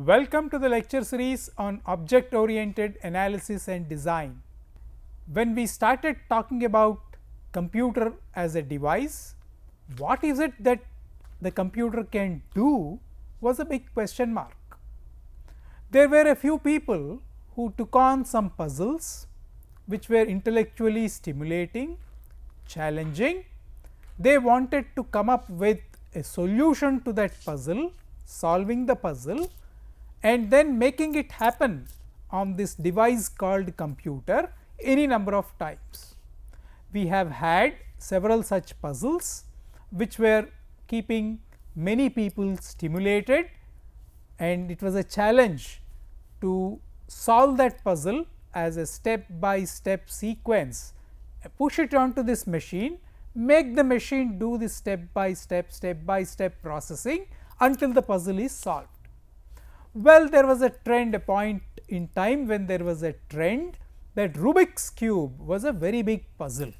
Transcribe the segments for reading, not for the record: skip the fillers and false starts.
Welcome to the lecture series on object oriented analysis and design. When we started talking about computer as a device, what is it that the computer can do was a big question mark. There were a few people who took on some puzzles which were intellectually stimulating, challenging. They wanted to come up with a solution to that puzzle, solving the puzzle and then making it happen on this device called computer any number of times. We have had several such puzzles which were keeping many people stimulated, and it was a challenge to solve that puzzle as a step by step sequence, push it onto this machine, make the machine do this step by step processing until the puzzle is solved. Well, there was a trend, a point in time when there was a trend that Rubik's cube was a very big puzzle,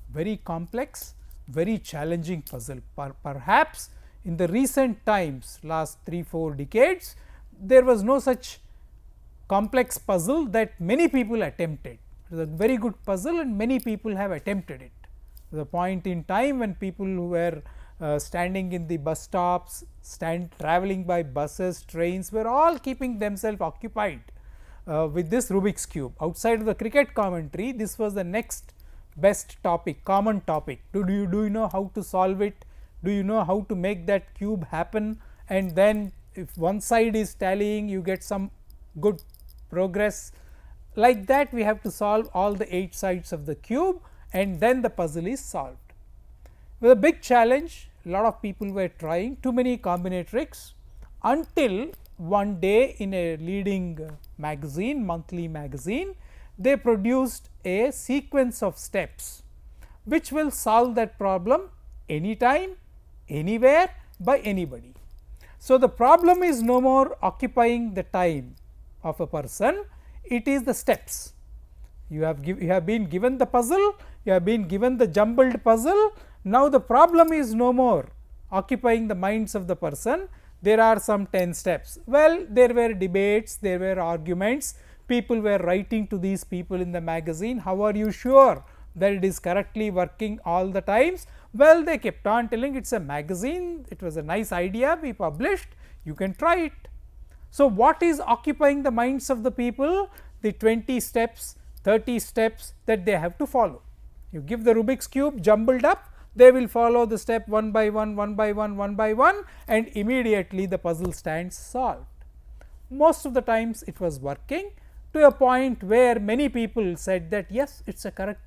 very complex, very challenging puzzle. Perhaps in the recent times, last 3-4 decades, there was no such complex puzzle that many people attempted. It was a very good puzzle and many people have attempted it. The point in time when people who were standing in the bus stops, traveling by buses, trains, were all keeping themselves occupied with this Rubik's cube. Outside of the cricket commentary, this was the next best topic, common topic. Do you know how to solve it? Do you know how to make that cube happen? And then if one side is tallying, you get some good progress. Like that, we have to solve all the 8 sides of the cube and then the puzzle is solved. With a big challenge, a lot of people were trying too many combinatorics until one day in a leading magazine, monthly magazine, they produced a sequence of steps which will solve that problem anytime, anywhere, by anybody. So, the problem is no more occupying the time of a person, it is the steps. You have been given the puzzle, you have been given the jumbled puzzle. Now, the problem is no more occupying the minds of the person, there are some 10 steps. Well, there were debates, there were arguments, people were writing to these people in the magazine, how are you sure that it is correctly working all the times? Well, they kept on telling it is a magazine, it was a nice idea, we published, you can try it. So, what is occupying the minds of the people? The 20 steps, 30 steps that they have to follow. You give the Rubik's cube jumbled up, they will follow the step one by one, and immediately the puzzle stands solved. Most of the times it was working to a point where many people said that yes, it is a correct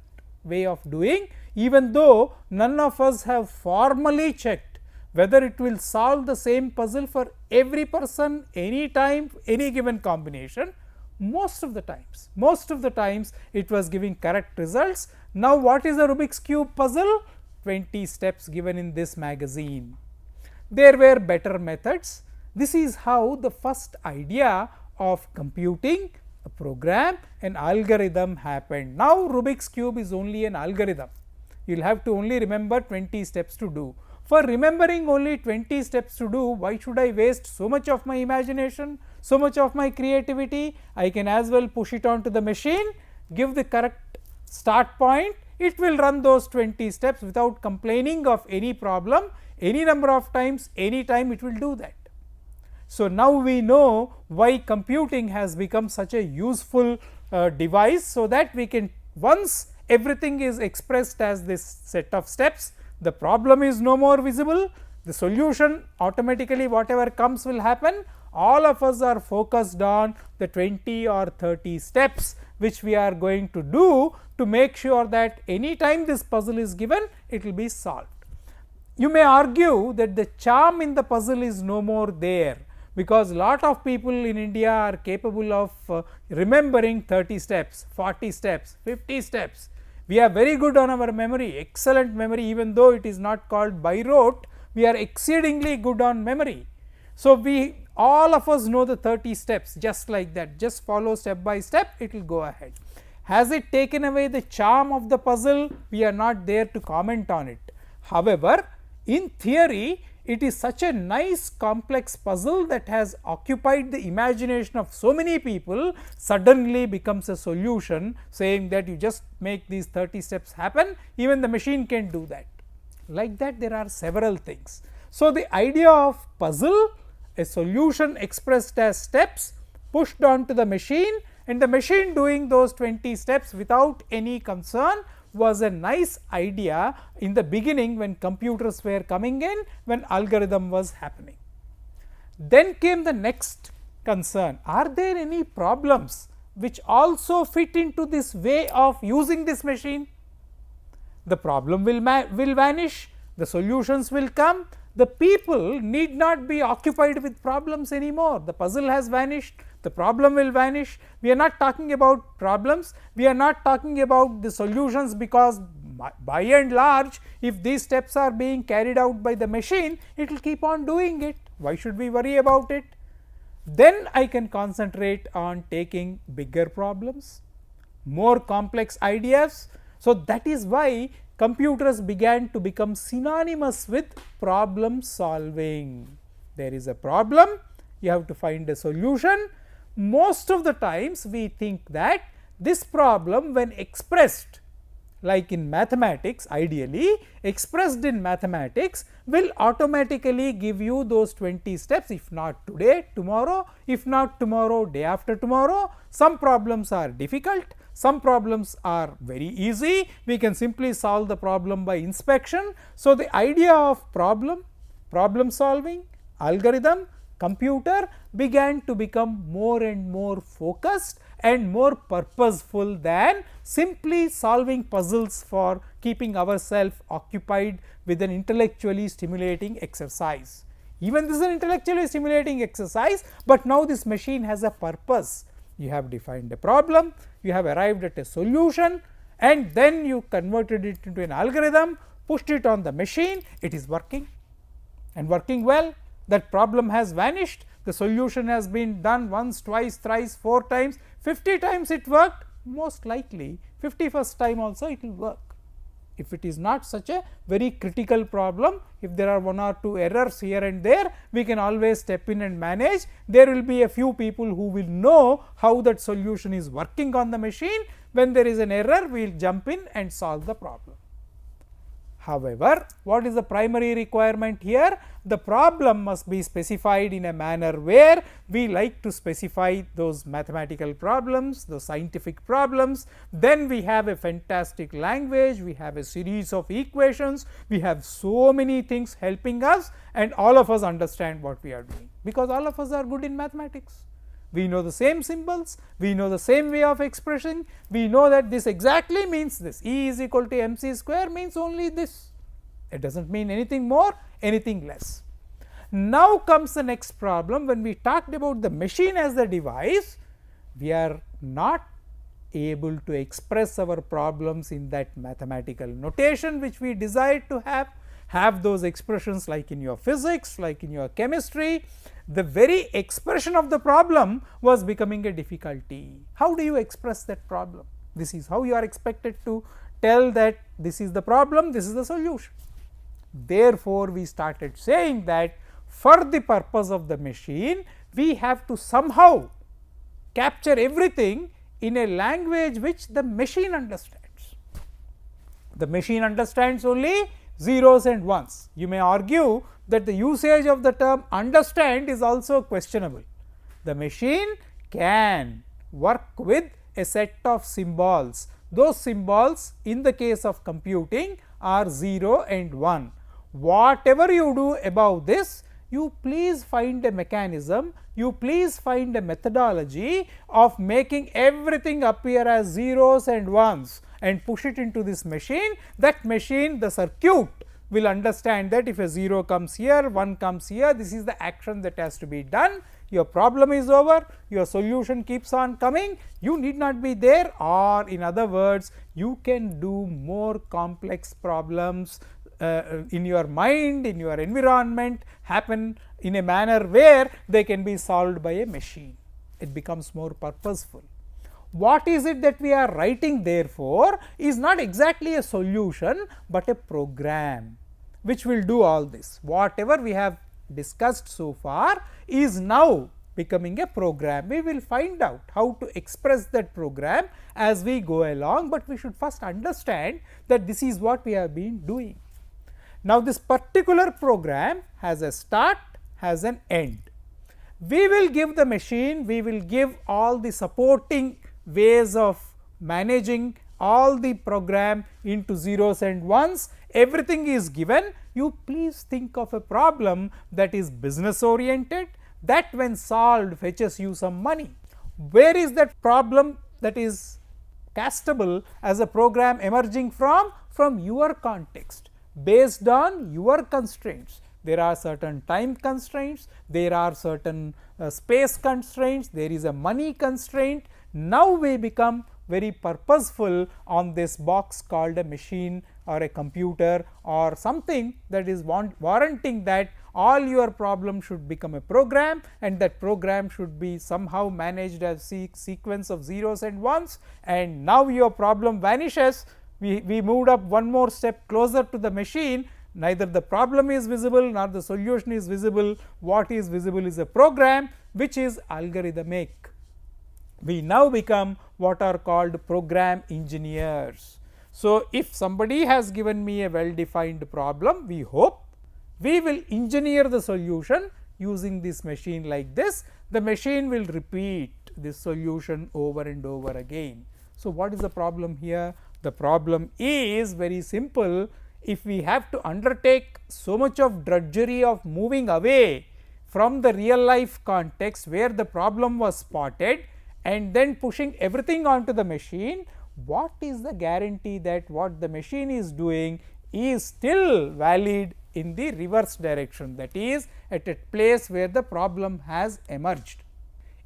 way of doing, even though none of us have formally checked whether it will solve the same puzzle for every person, any time, any given combination. Most of the times it was giving correct results. Now, what is a Rubik's cube puzzle? 20 steps given in this magazine. There were better methods. This is how the first idea of computing a program, an algorithm happened. Now, Rubik's cube is only an algorithm. You will have to only remember 20 steps to do. For remembering only 20 steps to do, why should I waste so much of my imagination, so much of my creativity? I can as well push it onto the machine, give the correct start point, it will run those 20 steps without complaining of any problem, any number of times, any time it will do that. So, now we know why computing has become such a useful device, so that we can, once everything is expressed as this set of steps, the problem is no more visible, the solution automatically whatever comes will happen. All of us are focused on the 20 or 30 steps which we are going to do to make sure that any time this puzzle is given, it will be solved. You may argue that the charm in the puzzle is no more there, because lot of people in India are capable of remembering 30 steps, 40 steps, 50 steps. We are very good on our memory, excellent memory, even though it is not called by rote, we are exceedingly good on memory. So, we all of us know the 30 steps just like that, just follow step by step, it will go ahead. Has it taken away the charm of the puzzle? We are not there to comment on it. However, in theory, it is such a nice complex puzzle that has occupied the imagination of so many people, suddenly becomes a solution, saying that you just make these 30 steps happen, even the machine can do that. Like that there are several things. So, the idea of puzzle, a solution expressed as steps pushed onto the machine, and the machine doing those 20 steps without any concern, was a nice idea in the beginning when computers were coming in, when algorithm was happening. Then came the next concern, are there any problems which also fit into this way of using this machine? The problem will vanish, the solutions will come, the people need not be occupied with problems anymore, the puzzle has vanished, the problem will vanish. We are not talking about problems, we are not talking about the solutions, because by and large if these steps are being carried out by the machine, it will keep on doing it. Why should we worry about it? Then I can concentrate on taking bigger problems, more complex ideas. So, that is why computers began to become synonymous with problem solving. There is a problem, you have to find a solution. Most of the times we think that this problem, when expressed like in mathematics, ideally expressed in mathematics, will automatically give you those 20 steps, if not today, tomorrow, if not tomorrow, day after tomorrow. Some problems are difficult, some problems are very easy, we can simply solve the problem by inspection. So, the idea of problem solving, algorithm, computer began to become more and more focused and more purposeful than simply solving puzzles for keeping ourselves occupied with an intellectually stimulating exercise. Even this is an intellectually stimulating exercise, but now this machine has a purpose. You have defined a problem, you have arrived at a solution, and then you converted it into an algorithm, pushed it on the machine, it is working and working well. That problem has vanished, the solution has been done once, twice, thrice, 4 times, 50 times it worked, most likely 51st time also it will work. If it is not such a very critical problem, if there are 1 or 2 errors here and there, we can always step in and manage. There will be a few people who will know how that solution is working on the machine. When there is an error, we will jump in and solve the problem. However, what is the primary requirement here? The problem must be specified in a manner where we like to specify those mathematical problems, those scientific problems. Then we have a fantastic language, we have a series of equations, we have so many things helping us, and all of us understand what we are doing, because all of us are good in mathematics. We know the same symbols, we know the same way of expression, we know that this exactly means this, E is equal to mc square means only this, it does not mean anything more, anything less. Now comes the next problem. When we talked about the machine as the device, we are not able to express our problems in that mathematical notation which we desire to have those expressions like in your physics, like in your chemistry. The very expression of the problem was becoming a difficulty. How do you express that problem? This is how you are expected to tell that this is the problem, this is the solution. Therefore, we started saying that for the purpose of the machine, we have to somehow capture everything in a language which the machine understands. The machine understands only zeros and ones. You may argue that the usage of the term understand is also questionable. The machine can work with a set of symbols. Those symbols in the case of computing are 0 and 1. Whatever you do above this, you please find a mechanism, you please find a methodology of making everything appear as zeros and ones and push it into this machine. That machine, the circuit will understand that if a 0 comes here, 1 comes here, this is the action that has to be done. Your problem is over, your solution keeps on coming, you need not be there, or in other words, you can do more complex problems in your mind, in your environment, happen in a manner where they can be solved by a machine. It becomes more purposeful. What is it that we are writing therefore is not exactly a solution, but a program. which will do all this. Whatever we have discussed so far is now becoming a program. We will find out how to express that program as we go along, but we should first understand that this is what we have been doing. Now, this particular program has a start, has an end. We will give the machine, we will give all the supporting ways of managing all the program into zeros and ones, everything is given. You please think of a problem that is business oriented, that when solved fetches you some money. Where is that problem that is castable as a program emerging from? From your context, based on your constraints. There are certain time constraints, there are certain space constraints, there is a money constraint. Now, we become very purposeful on this box called a machine or a computer or something that is warranting that all your problem should become a program, and that program should be somehow managed as sequence of zeros and ones, and now your problem vanishes. We moved up one more step closer to the machine. Neither the problem is visible nor the solution is visible. What is visible is a program which is algorithmic. We now become what are called program engineers. So, if somebody has given me a well defined problem, we hope we will engineer the solution using this machine like this. The machine will repeat this solution over and over again. So, what is the problem here? The problem is very simple. If we have to undertake so much of drudgery of moving away from the real life context where the problem was spotted and then pushing everything onto the machine, what is the guarantee that what the machine is doing is still valid in the reverse direction, that is at a place where the problem has emerged.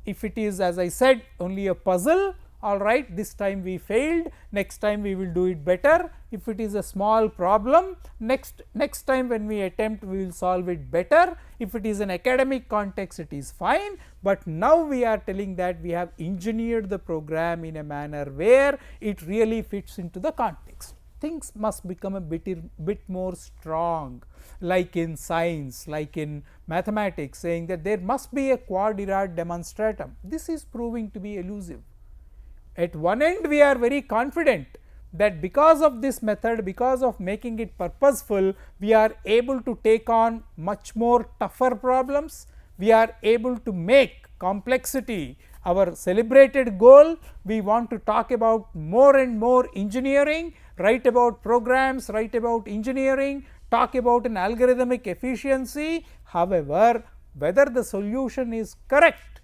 If it is, as I said, only a puzzle, all right, this time we failed, next time we will do it better. If it is a small problem, next time when we attempt, we will solve it better. If it is an academic context, it is fine, but now we are telling that we have engineered the program in a manner where it really fits into the context. Things must become a bit more strong, like in science, like in mathematics, saying that there must be a quadriad demonstratum. This is proving to be elusive. At one end, we are very confident that because of this method, because of making it purposeful, we are able to take on much more tougher problems. We are able to make complexity our celebrated goal. We want to talk about more and more engineering, write about programs, write about engineering, talk about an algorithmic efficiency. However, whether the solution is correct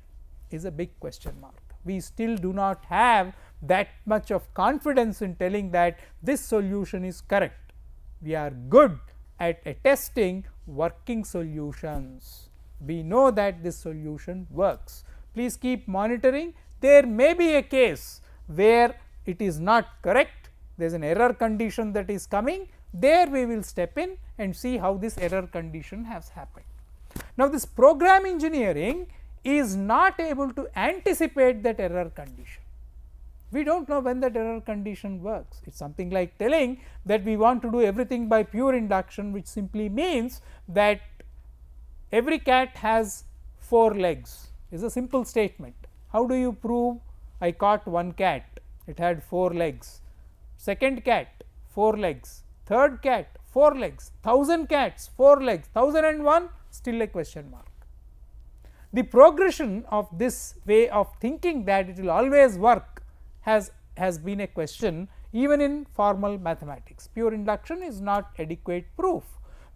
is a big question mark. We still do not have that much of confidence in telling that this solution is correct. We are good at attesting working solutions. We know that this solution works. Please keep monitoring. There may be a case where it is not correct, there is an error condition that is coming, there we will step in and see how this error condition has happened. Now, this program engineering is not able to anticipate that error condition. We do not know when that error condition works. It is something like telling that we want to do everything by pure induction, which simply means that every cat has 4 legs, is a simple statement. How do you prove? I caught one cat, it had 4 legs, second cat 4 legs, third cat 4 legs, 1000 cats 4 legs, 1001 still a question mark. The progression of this way of thinking that it will always work has been a question even in formal mathematics. Pure induction is not adequate proof.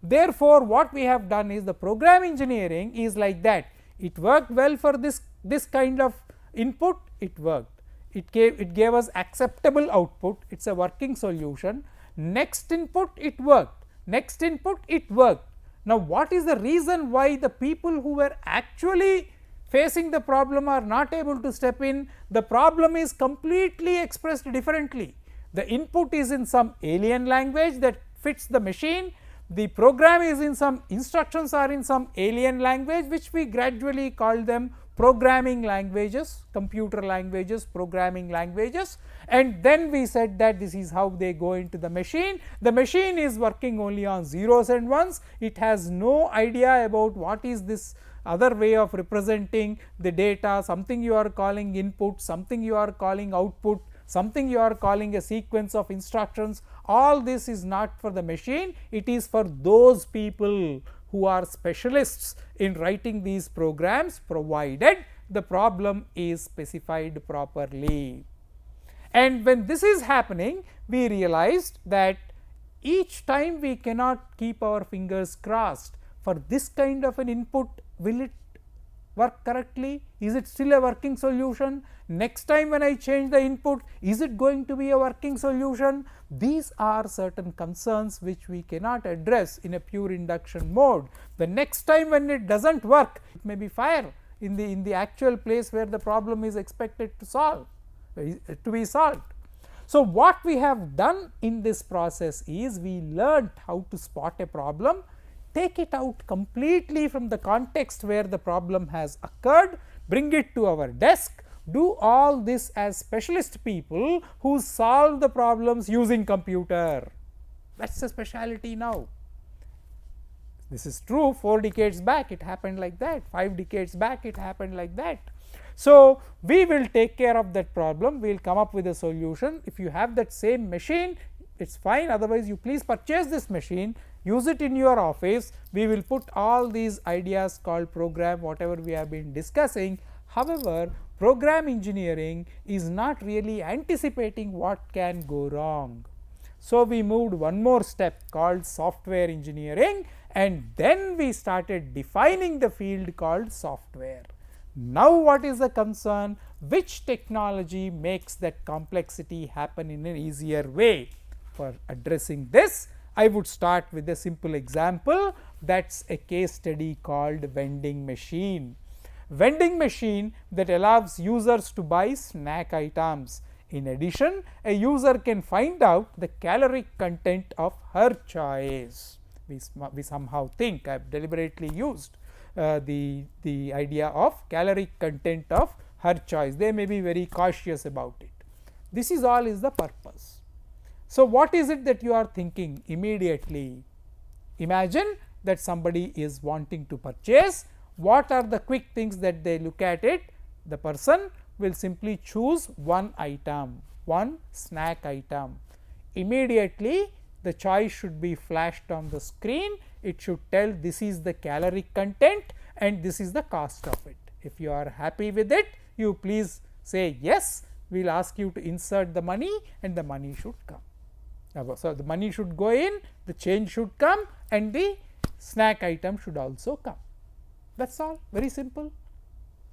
Therefore, what we have done is the program engineering is like that. It worked well for this kind of input, it worked. It gave us acceptable output, it is a working solution. Next input it worked, next input it worked. Now, what is the reason why the people who were actually facing the problem are not able to step in? The problem is completely expressed differently. The input is in some alien language that fits the machine, the program is in some instructions are in some alien language, which we gradually call them programming languages, computer languages, programming languages, and then we said that this is how they go into the machine. The machine is working only on zeros and ones, it has no idea about what is this other way of representing the data, something you are calling input, something you are calling output, something you are calling a sequence of instructions. All this is not for the machine, it is for those people who are specialists in writing these programs, provided the problem is specified properly. And when this is happening, we realized that each time we cannot keep our fingers crossed for this kind of an input. Will it work correctly? Is it still a working solution? Next time when I change the input, is it going to be a working solution? These are certain concerns which we cannot address in a pure induction mode. The next time when it does not work, it may be fire in the actual place where the problem is expected to be solved. So, what we have done in this process is we learned how to spot a problem, take it out completely from the context where the problem has occurred, bring it to our desk, do all this as specialist people who solve the problems using computer. That is the specialty now. This is true 4 decades back it happened like that, 5 decades back it happened like that. So, we will take care of that problem, we will come up with a solution. If you have that same machine, it is fine, otherwise you please purchase this machine, use it in your office. We will put all these ideas called program, whatever we have been discussing. However, program engineering is not really anticipating what can go wrong. So, we moved one more step called software engineering, and then we started defining the field called software. Now, what is the concern? Which technology makes that complexity happen in an easier way? For addressing this, I would start with a simple example, that is a case study called vending machine. Vending machine that allows users to buy snack items. In addition, a user can find out the caloric content of her choice. We somehow think I have deliberately used the idea of caloric content of her choice. They may be very cautious about it. This is all is the purpose. So, what is it that you are thinking immediately? Imagine that somebody is wanting to purchase. What are the quick things that they look at it? The person will simply choose one item, one snack item. Immediately the choice should be flashed on the screen. It should tell this is the caloric content and this is the cost of it. If you are happy with it, you please say yes, we will ask you to insert the money and the money should come. So, the money should go in, the change should come and the snack item should also come. That is all, very simple.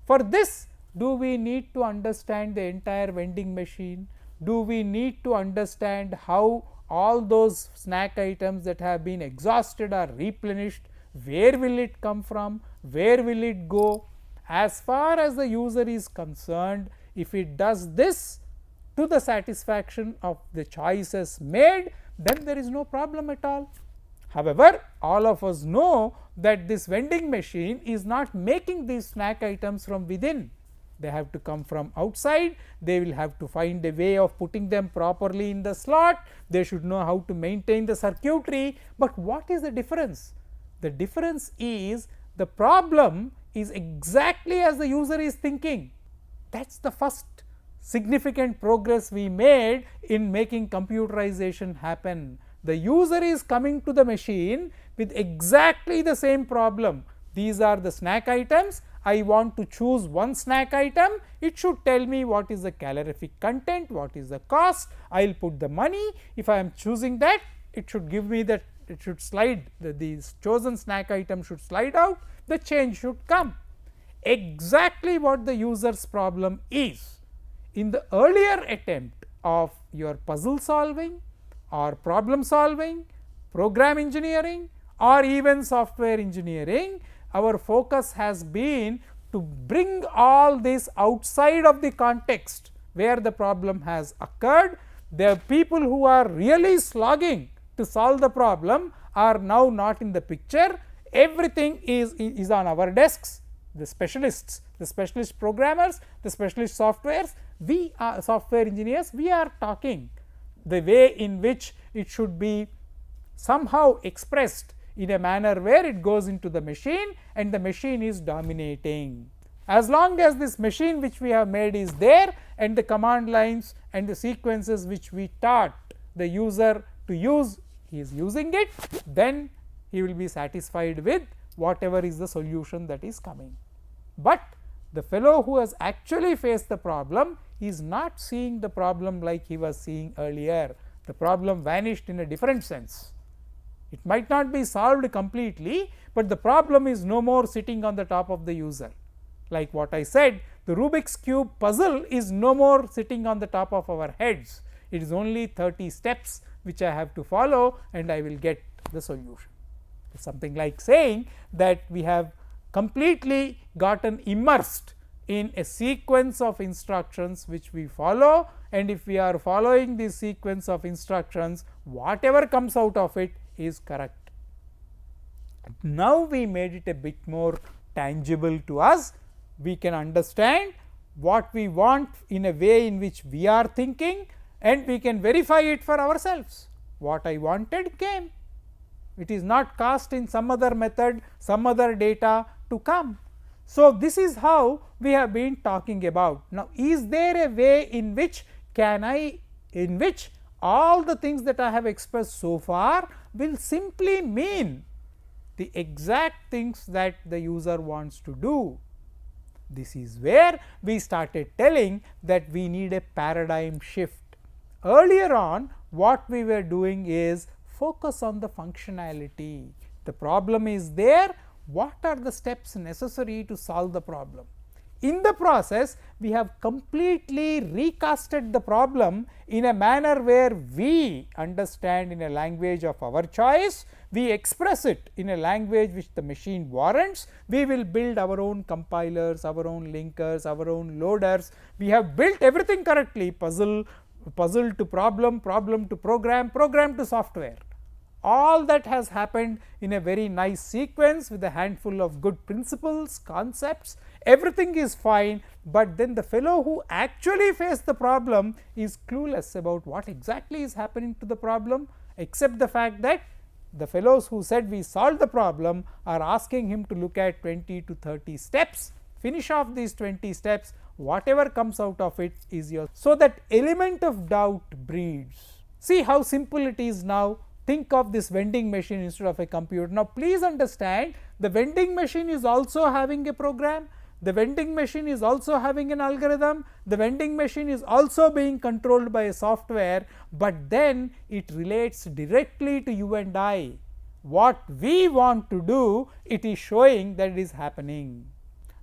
For this, do we need to understand the entire vending machine? Do we need to understand how all those snack items that have been exhausted are replenished? Where will it come from? Where will it go? As far as the user is concerned, if it does this to the satisfaction of the choices made, then there is no problem at all. However, all of us know that this vending machine is not making these snack items from within. They have to come from outside, they will have to find a way of putting them properly in the slot, they should know how to maintain the circuitry. But what is the difference? The difference is the problem is exactly as the user is thinking. That is the first significant progress we made in making computerization happen. The user is coming to the machine with exactly the same problem. These are the snack items, I want to choose one snack item, it should tell me what is the calorific content, what is the cost, I will put the money. If I am choosing that, it should give me that, it should slide, the chosen snack item should slide out, the change should come. Exactly what the user's problem is. In the earlier attempt of your puzzle solving or problem solving, program engineering or even software engineering, our focus has been to bring all this outside of the context where the problem has occurred. The people who are really slogging to solve the problem are now not in the picture, everything is on our desks. the specialists, the specialist programmers, the specialist softwares, we are software engineers, we are talking the way in which it should be somehow expressed in a manner where it goes into the machine and the machine is dominating. As long as this machine which we have made is there and the command lines and the sequences which we taught the user to use, he is using it, then he will be satisfied with whatever is the solution that is coming. But the fellow who has actually faced the problem is not seeing the problem like he was seeing earlier. The problem vanished in a different sense. It might not be solved completely, but the problem is no more sitting on the top of the user. Like what I said, the Rubik's cube puzzle is no more sitting on the top of our heads. It is only 30 steps which I have to follow and I will get the solution. It is something like saying that we have completely gotten immersed in a sequence of instructions which we follow, and if we are following this sequence of instructions, whatever comes out of it is correct. Now we made it a bit more tangible to us. We can understand what we want in a way in which we are thinking, and we can verify it for ourselves. What I wanted came. It is not cast in some other method, some other data to come. So, this is how we have been talking about. Now, is there a way in which all the things that I have expressed so far will simply mean the exact things that the user wants to do? This is where we started telling that we need a paradigm shift. Earlier on, what we were doing is focus on the functionality. The problem is there, what are the steps necessary to solve the problem? In the process, we have completely recasted the problem in a manner where we understand in a language of our choice, we express it in a language which the machine warrants, we will build our own compilers, our own linkers, our own loaders. We have built everything correctly, puzzle to problem, problem to program, program to software. All that has happened in a very nice sequence with a handful of good principles, concepts, everything is fine, but then the fellow who actually faced the problem is clueless about what exactly is happening to the problem, except the fact that the fellows who said we solved the problem are asking him to look at 20 to 30 steps, finish off these 20 steps, whatever comes out of it is yours. So, that element of doubt breeds. See how simple it is now. Think of this vending machine instead of a computer. Now, please understand, the vending machine is also having a program, the vending machine is also having an algorithm, the vending machine is also being controlled by a software, but then it relates directly to you and I. What we want to do, it is showing that it is happening.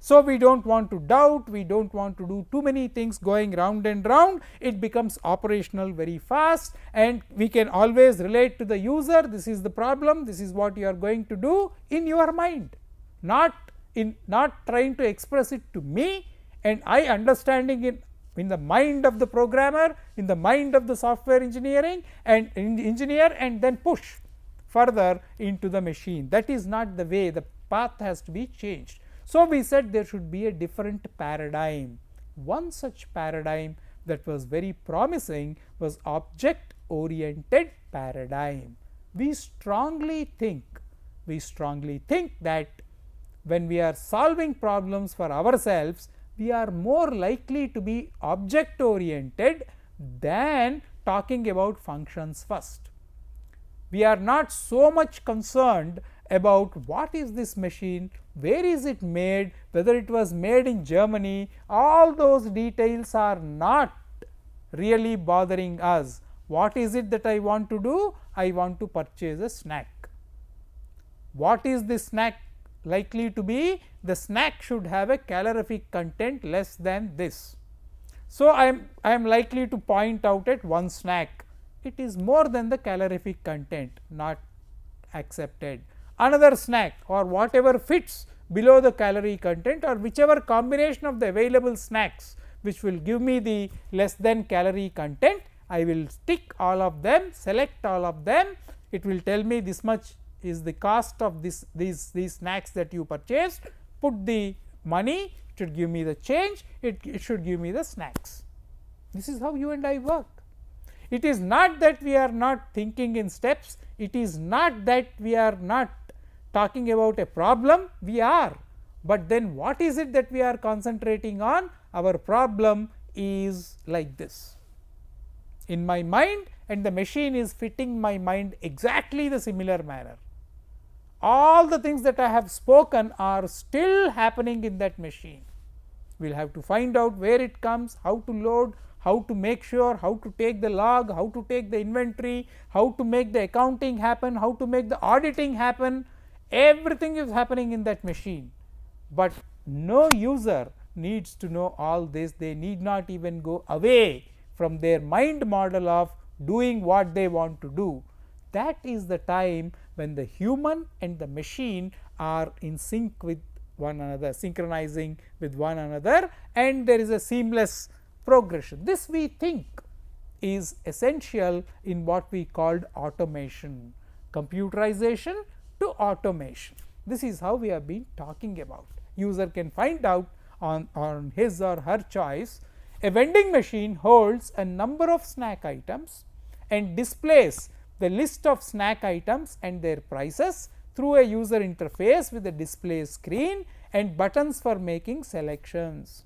So, we do not want to doubt, we do not want to do too many things going round and round, it becomes operational very fast, and we can always relate to the user, this is the problem, this is what you are going to do in your mind, not trying to express it to me and I understanding it in the mind of the programmer, in the mind of the software engineer and then push further into the machine. That is not the way, the path has to be changed. So, we said there should be a different paradigm. One such paradigm that was very promising was object oriented paradigm. We strongly think that when we are solving problems for ourselves, we are more likely to be object oriented than talking about functions first. We are not so much concerned about what is this machine, where is it made, whether it was made in Germany, all those details are not really bothering us. What is it that I want to do? I want to purchase a snack. What is this snack likely to be? The snack should have a calorific content less than this. So, I am likely to point out at one snack, it is more than the calorific content, not accepted. Another snack or whatever fits below the calorie content or whichever combination of the available snacks which will give me the less than calorie content, I will tick all of them, select all of them, it will tell me this much is the cost of these snacks that you purchased, put the money, it should give me the change, it should give me the snacks. This is how you and I work. It is not that we are not thinking in steps, it is not that we are not talking about a problem, we are, but then what is it that we are concentrating on? Our problem is like this in my mind, and the machine is fitting my mind exactly the similar manner. All the things that I have spoken are still happening in that machine. We will have to find out where it comes, how to load, how to make sure, how to take the log, how to take the inventory, how to make the accounting happen, how to make the auditing happen. Everything is happening in that machine, but no user needs to know all this. They need not even go away from their mind model of doing what they want to do. That is the time when the human and the machine are in sync with one another, synchronizing with one another, and there is a seamless progression. This we think is essential in what we called automation, computerization to automation. This is how we have been talking about. User can find out on his or her choice. A vending machine holds a number of snack items and displays the list of snack items and their prices through a user interface with a display screen and buttons for making selections.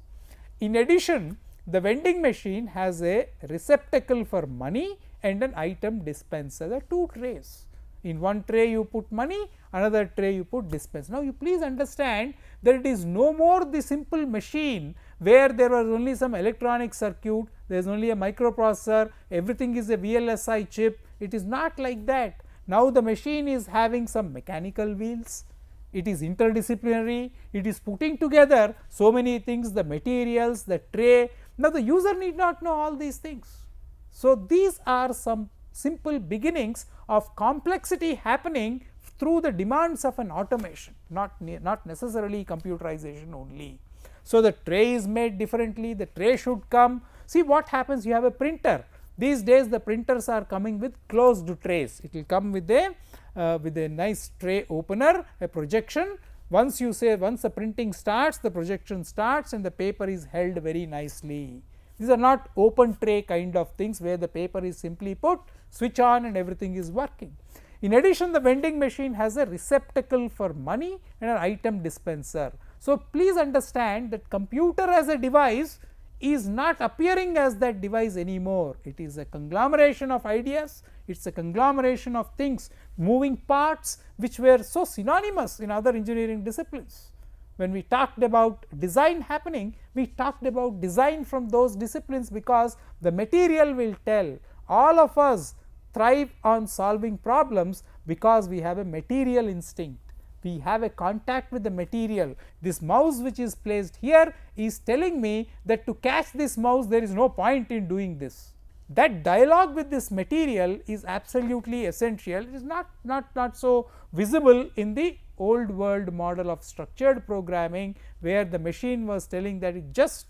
In addition, the vending machine has a receptacle for money and an item dispenser. There are two trays. In one tray you put money, another tray you put dispenser. Now, you please understand that it is no more the simple machine where there was only some electronic circuit, there is only a microprocessor, everything is a VLSI chip. It is not like that. Now, the machine is having some mechanical wheels, it is interdisciplinary, it is putting together so many things, the materials, the tray. Now, the user need not know all these things. So, these are some simple beginnings of complexity happening through the demands of an automation, not necessarily computerization only. So, the tray is made differently, the tray should come. See what happens, you have a printer. These days the printers are coming with closed trays. It will come with a nice tray opener, a projection. Once you say, once the printing starts, the projection starts and the paper is held very nicely. These are not open tray kind of things where the paper is simply put, switch on and everything is working. In addition, the vending machine has a receptacle for money and an item dispenser. So, please understand that computer as a device is not appearing as that device anymore. It is a conglomeration of ideas, it is a conglomeration of things, moving parts which were so synonymous in other engineering disciplines. When we talked about design happening, we talked about design from those disciplines because the material will tell. All of us thrive on solving problems because we have a material instinct. We have a contact with the material. This mouse which is placed here is telling me that to catch this mouse there is no point in doing this. That dialogue with this material is absolutely essential. It is not so visible in the old world model of structured programming, where the machine was telling that it just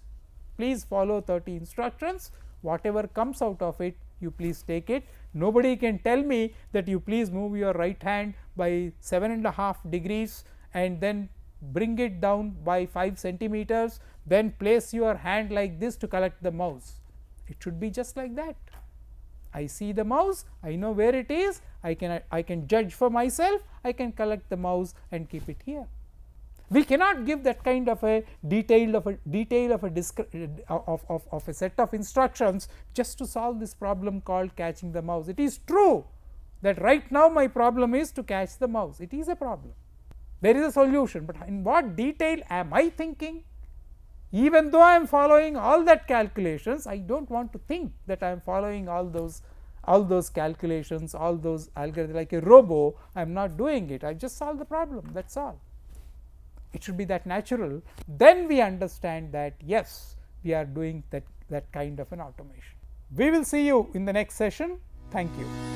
please follow 30 instructions, whatever comes out of it you please take it. Nobody can tell me that you please move your right hand by 7.5 degrees and then bring it down by 5 centimeters, then place your hand like this to collect the mouse. It should be just like that. I see the mouse, I know where it is, I can judge for myself, I can collect the mouse and keep it here. We cannot give that kind of a detail of a set of instructions just to solve this problem called catching the mouse. It is true that right now my problem is to catch the mouse. It is a problem. There is a solution, but in what detail am I thinking? Even though I am following all that calculations, I do not want to think that I am following all those calculations, all those algorithms like a robo. I am not doing it. I just solve the problem. That is all. It should be that natural. Then we understand that yes, we are doing that kind of an automation. We will see you in the next session. Thank you.